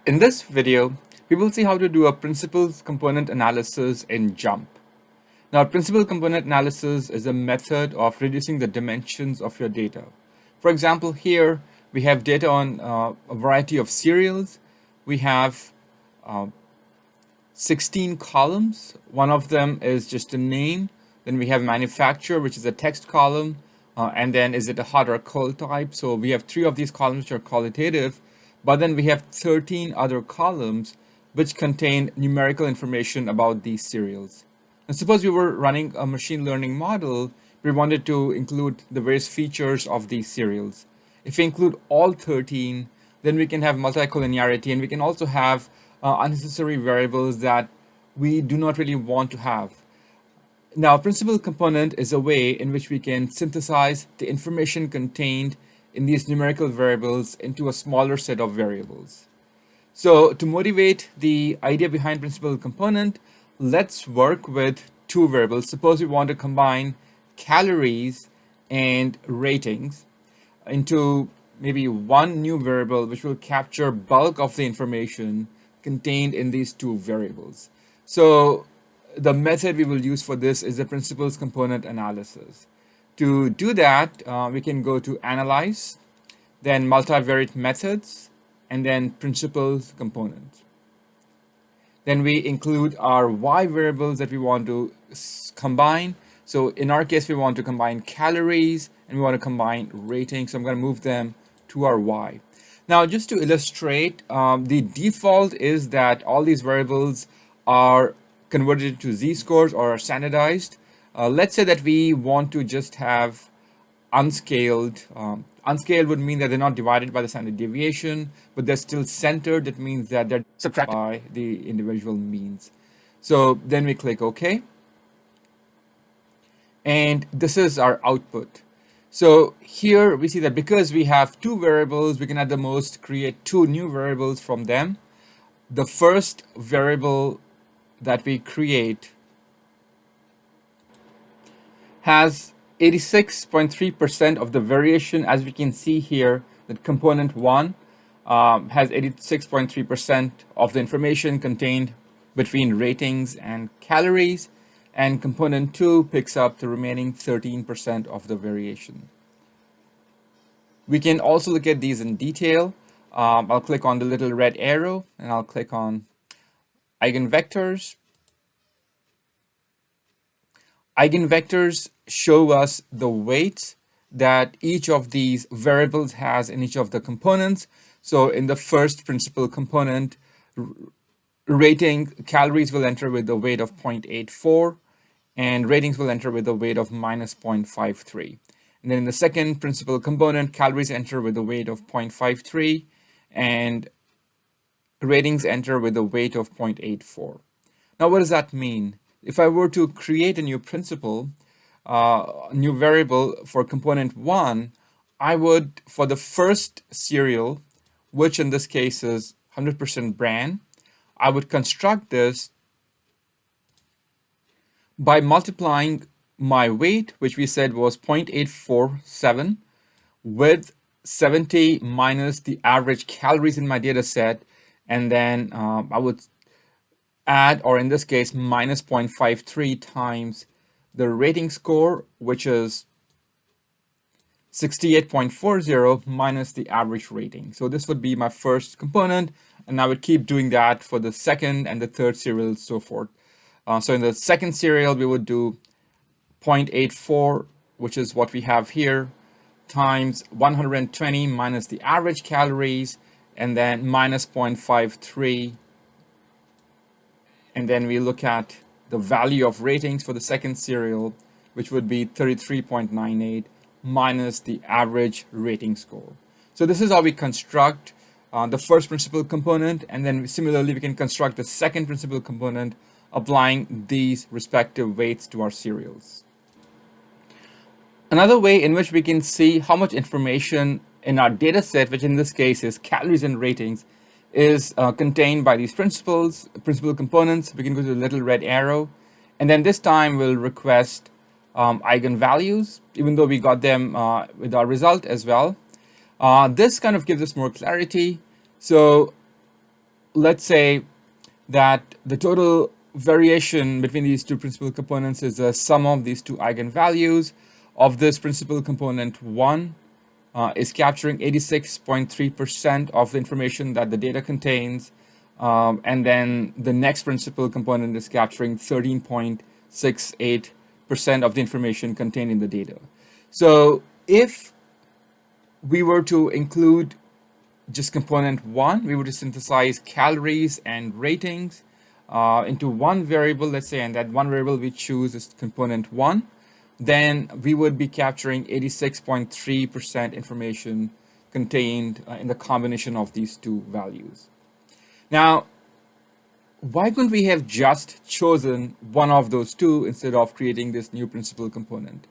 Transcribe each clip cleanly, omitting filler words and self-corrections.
In this video, we will see how to do a principal component analysis in JMP. Now, principal component analysis is a method of reducing the dimensions of your data. For example, here we have data on a variety of serials. We have 16 columns. One of them is just a name. Then we have manufacturer, which is a text column. And then is it a hot or cold type? So we have 3 of these columns which are qualitative. But then we have 13 other columns which contain numerical information about these serials. And suppose we were running a machine learning model, we wanted to include the various features of these serials. If we include all 13, then we can have multicollinearity, and we can also have unnecessary variables that we do not really want to have. Now, a principal component is a way in which we can synthesize the information contained in these numerical variables into a smaller set of variables. So to motivate the idea behind principal component, let's work with 2 variables. Suppose we want to combine calories and ratings into maybe one new variable which will capture bulk of the information contained in these 2 variables. So the method we will use for this is the principal component analysis. To do that, we can go to Analyze, then Multivariate Methods, and then Principal Component. Then we include our Y variables that we want to combine. So in our case, we want to combine calories and we want to combine ratings. So I'm going to move them to our Y. Now, just to illustrate, the default is that all these variables are converted to z-scores or are standardized. Let's say that we want to just have unscaled. Unscaled would mean that they're not divided by the standard deviation, but they're still centered. That means that they're subtracted by the individual means. So then we click OK. And this is our output. So here we see that because we have 2 variables, we can at the most create 2 new variables from them. The first variable that we create has 86.3% of the variation, as we can see here, that component 1 has 86.3% of the information contained between ratings and calories, and component 2 picks up the remaining 13% of the variation. We can also look at these in detail. I'll click on the little red arrow and I'll click on eigenvectors. Eigenvectors show us the weights that each of these variables has in each of the components. So in the first principal component, rating, calories will enter with the weight of 0.84 and ratings will enter with the weight of minus 0.53. And then in the second principal component, calories enter with the weight of 0.53 and ratings enter with a weight of 0.84. Now, what does that mean? If I were to create a new principal, new variable for component 1, I would, for the first serial, which in this case is 100% bran, I would construct this by multiplying my weight, which we said was 0.847, with 70 minus the average calories in my data set, and then I would add, or in this case, minus 0.53 times the rating score, which is 68.40 minus the average rating. So this would be my first component, and I would keep doing that for the second and the third serial, so forth. So in the second serial, we would do 0.84, which is what we have here, times 120 minus the average calories, and then minus 0.53. And then we look at the value of ratings for the second serial, which would be 33.98 minus the average rating score. So this is how we construct the first principal component, and then similarly we can construct the second principal component applying these respective weights to our serials. Another way in which we can see how much information in our data set, which in this case is calories and ratings, is contained by these principal components. We can go to the little red arrow, and then this time we'll request eigenvalues, even though we got them with our result as well. This kind of gives us more clarity. So let's say that the total variation between these two principal components is the sum of these two eigenvalues of this principal component 1 is capturing 86.3% of the information that the data contains, and then the next principal component is capturing 13.68% of the information contained in the data. So if we were to include just component 1, we would synthesize calories and ratings into one variable, let's say, and that one variable we choose is component 1, then we would be capturing 86.3% information contained in the combination of these two values. Now, why couldn't we have just chosen one of those two instead of creating this new principal component?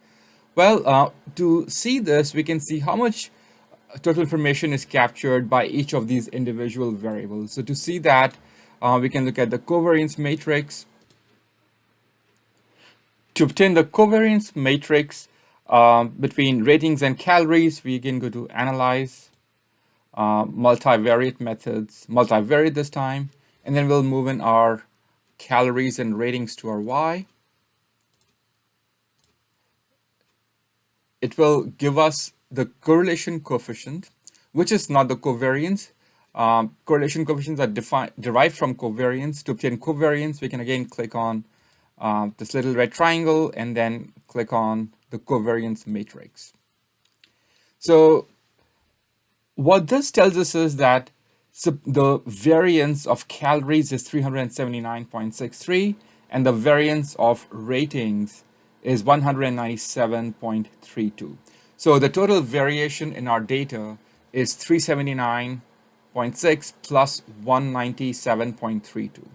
Well, to see this, we can see how much total information is captured by each of these individual variables. So to see that, we can look at the covariance matrix. To obtain the covariance matrix between ratings and calories, we can go to Analyze, Multivariate Methods, Multivariate this time, and then we'll move in our calories and ratings to our Y. It will give us the correlation coefficient, which is not the covariance. Correlation coefficients are derived from covariance. To obtain covariance, we can again click on this little red triangle and then click on the covariance matrix. So what this tells us is that the variance of calories is 379.63 and the variance of ratings is 197.32. So the total variation in our data is 379.6 plus 197.32.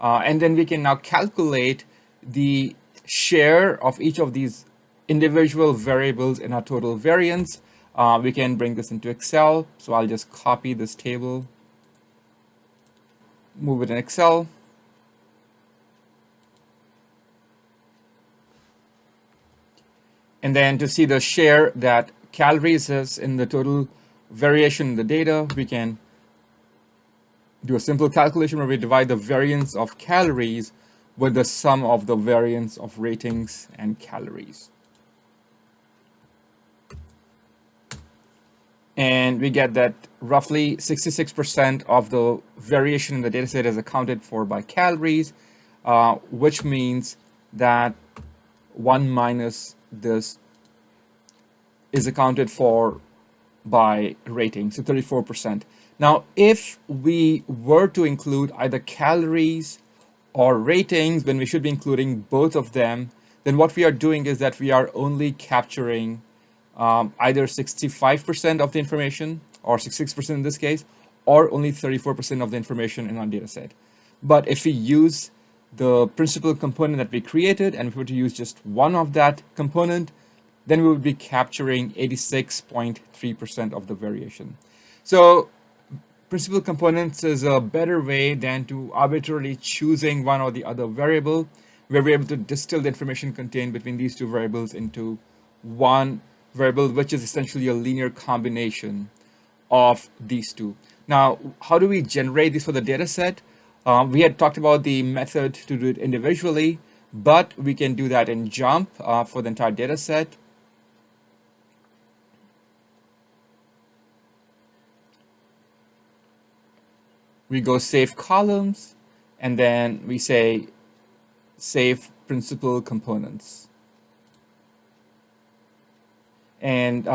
And then we can now calculate the share of each of these individual variables in our total variance. We can bring this into Excel. So I'll just copy this table, move it in Excel. And then to see the share that calories is in the total variation in the data, we can do a simple calculation where we divide the variance of calories with the sum of the variance of ratings and calories. And we get that roughly 66% of the variation in the dataset is accounted for by calories, which means that 1 minus this is accounted for by rating, so 34%. Now, if we were to include either calories or ratings, when we should be including both of them, then what we are doing is that we are only capturing either 65% of the information, or 66% in this case, or only 34% of the information in our data set. But if we use the principal component that we created, and if we were to use just one of that component, then we would be capturing 86.3% of the variation. So principal components is a better way than to arbitrarily choosing one or the other variable, where we're able to distill the information contained between these two variables into one variable, which is essentially a linear combination of these two. Now, how do we generate this for the data set? We had talked about the method to do it individually, but we can do that in JMP for the entire data set. We go save columns, and then we say save principal components. And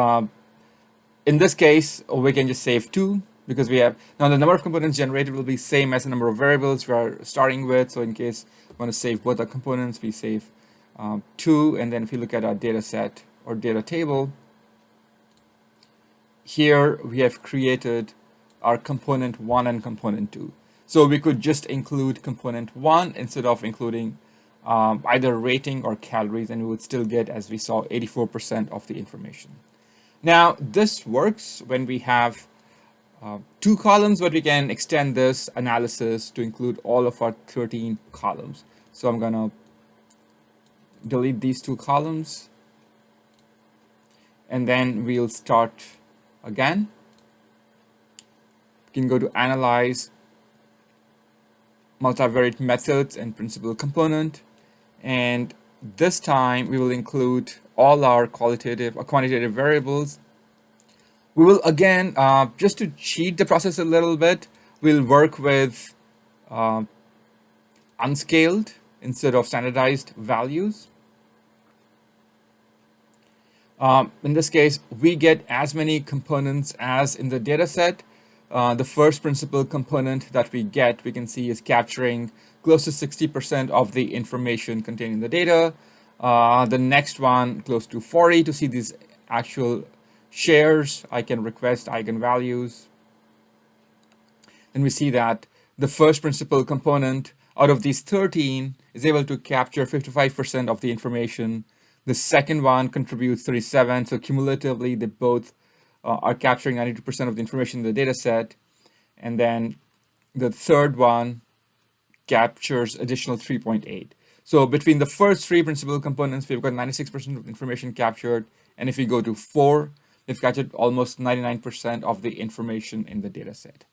in this case, we can just save 2, because we have now the number of components generated will be same as the number of variables we are starting with. So in case we want to save both the components, we save 2. And then if you look at our data set or data table, here we have created our component 1 and component 2. So we could just include component 1 instead of including either rating or calories, and we would still get, as we saw, 84% of the information. Now, this works when we have 2 columns, but we can extend this analysis to include all of our 13 columns. So I'm going to delete these 2 columns, and then we'll start again. You can go to Analyze, multivariate methods and principal component. And this time we will include all our qualitative or quantitative variables. We will again, just to cheat the process a little bit, we'll work with unscaled instead of standardized values. In this case, we get as many components as in the data set. The first principal component that we get, we can see, is capturing close to 60% of the information contained in the data. The next one, close to 40. To see these actual shares, I can request eigenvalues. And we see that the first principal component out of these 13 is able to capture 55% of the information. The second one contributes 37. So cumulatively, they both are capturing 92% of the information in the data set. And then the third one captures additional 3.8. So between the first three principal components, we've got 96% of information captured. And if we go to 4, we've captured almost 99% of the information in the data set.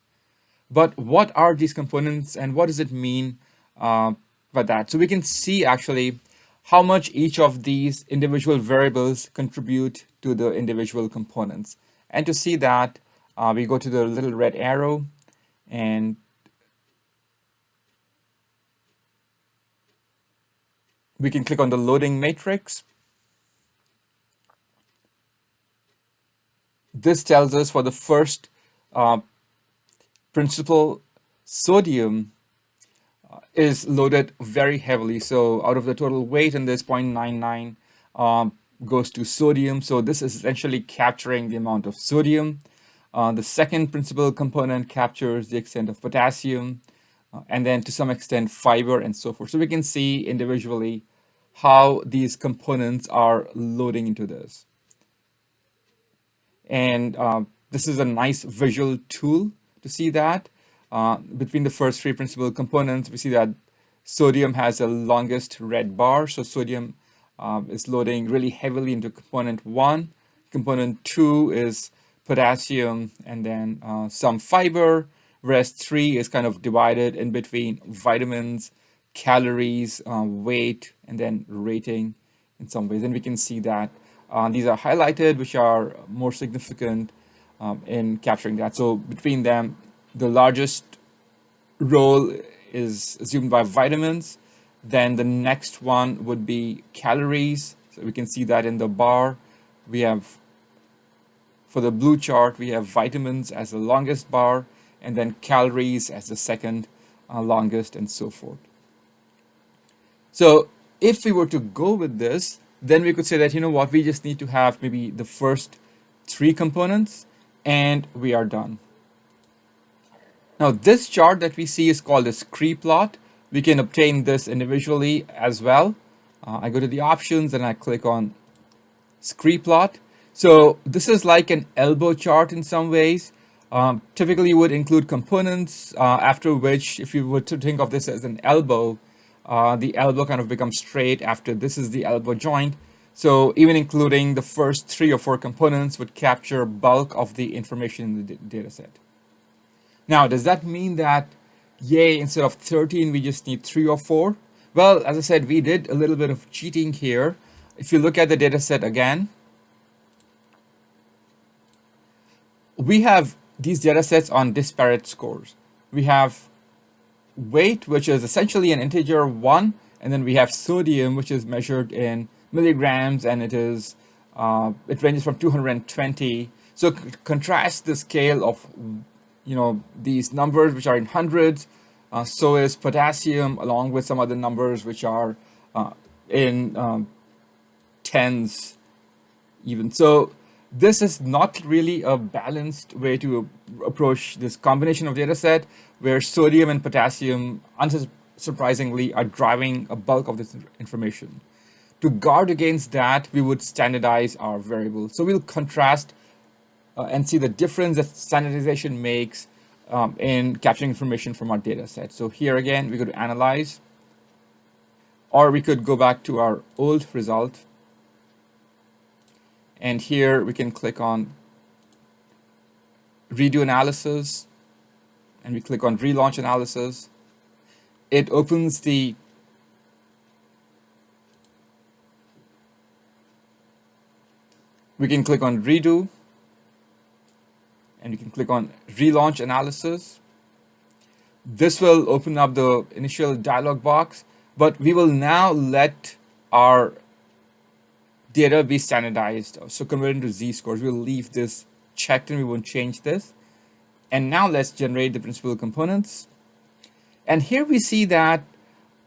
But what are these components and what does it mean by that? So we can see actually how much each of these individual variables contribute to the individual components. And to see that, we go to the little red arrow and we can click on the loading matrix. This tells us for the first principal, sodium is loaded very heavily. So out of the total weight in this 0.99 goes to sodium. So this is essentially capturing the amount of sodium. The second principal component captures the extent of potassium, and then to some extent fiber and so forth. So we can see individually how these components are loading into this. And this is a nice visual tool to see that. Between the first three principal components, we see that sodium has the longest red bar. So sodium is loading really heavily into component 1. Component 2 is potassium and then some fiber, whereas 3 is kind of divided in between vitamins, calories, weight, and then rating in some ways. And we can see that these are highlighted, which are more significant in capturing that. So between them, the largest role is assumed by vitamins. Then the next one would be calories. So we can see that in the bar. We have, for the blue chart, we have vitamins as the longest bar, and then calories as the second longest, and so forth. So if we were to go with this, then we could say that, you know what, we just need to have maybe the first 3 components, and we are done. Now, this chart that we see is called a scree plot. We can obtain this individually as well. I go to the options and I click on scree plot. So this is like an elbow chart in some ways. Typically would include components, after which, if you were to think of this as an elbow, the elbow kind of becomes straight after this is the elbow joint. So even including the first 3 or 4 components would capture bulk of the information in the data set. Now, does that mean that, yay, instead of 13, we just need 3 or 4? Well, as I said, we did a little bit of cheating here. If you look at the data set again, we have these data sets on disparate scores. We have weight, which is essentially an integer 1, and then we have sodium, which is measured in milligrams, and it ranges from 220. So contrast the scale of, you know, these numbers which are in hundreds. So is potassium, along with some other numbers which are in tens even. So this is not really a balanced way to approach this combination of data set, where sodium and potassium, unsurprisingly, are driving a bulk of this information. To guard against that, we would standardize our variables. So we'll contrast and see the difference that standardization makes in capturing information from our data set. So here again, we go to analyze, or we could go back to our old result. And here we can click on redo analysis, and we click on relaunch analysis. it opens the we can click on redo, and we can click on relaunch analysis. This will open up the initial dialog box, but we will now let our data be standardized, so convert into z-scores. We'll leave this checked and we won't change this. And now let's generate the principal components. And here we see that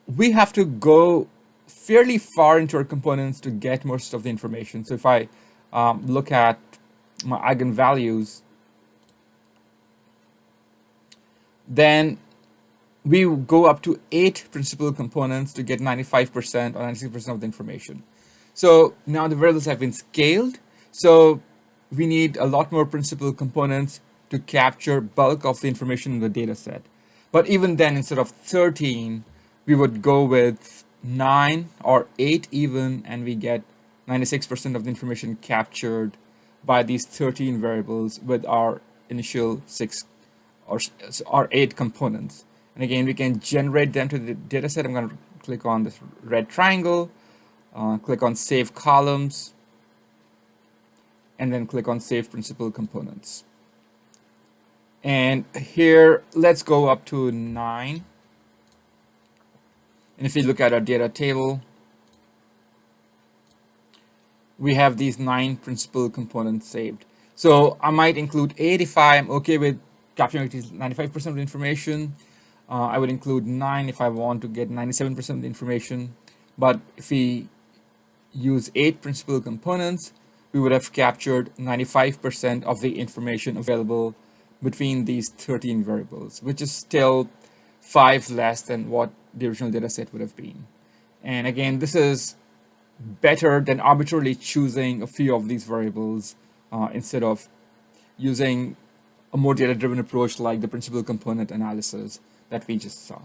we have to go fairly far into our components to get most of the information. So if I look at my eigenvalues, then we go up to 8 principal components to get 95% or 96% of the information. So now the variables have been scaled. So we need a lot more principal components to capture bulk of the information in the data set. But even then, instead of 13, we would go with 9 or 8 even, and we get 96% of the information captured by these 13 variables with our initial 6 or 8 components. And again, we can generate them to the data set. I'm going to click on this red triangle, click on Save Columns, and then click on Save Principal Components. And here, let's go up to 9. And if you look at our data table, we have these 9 principal components saved. So I might include 8 if I'm okay with capturing 95% of the information. I would include 9 if I want to get 97% of the information. But if we use 8 principal components, we would have captured 95% of the information available between these 13 variables, which is still 5 less than what the original data set would have been. And again, this is better than arbitrarily choosing a few of these variables instead of using a more data-driven approach like the principal component analysis that we just saw.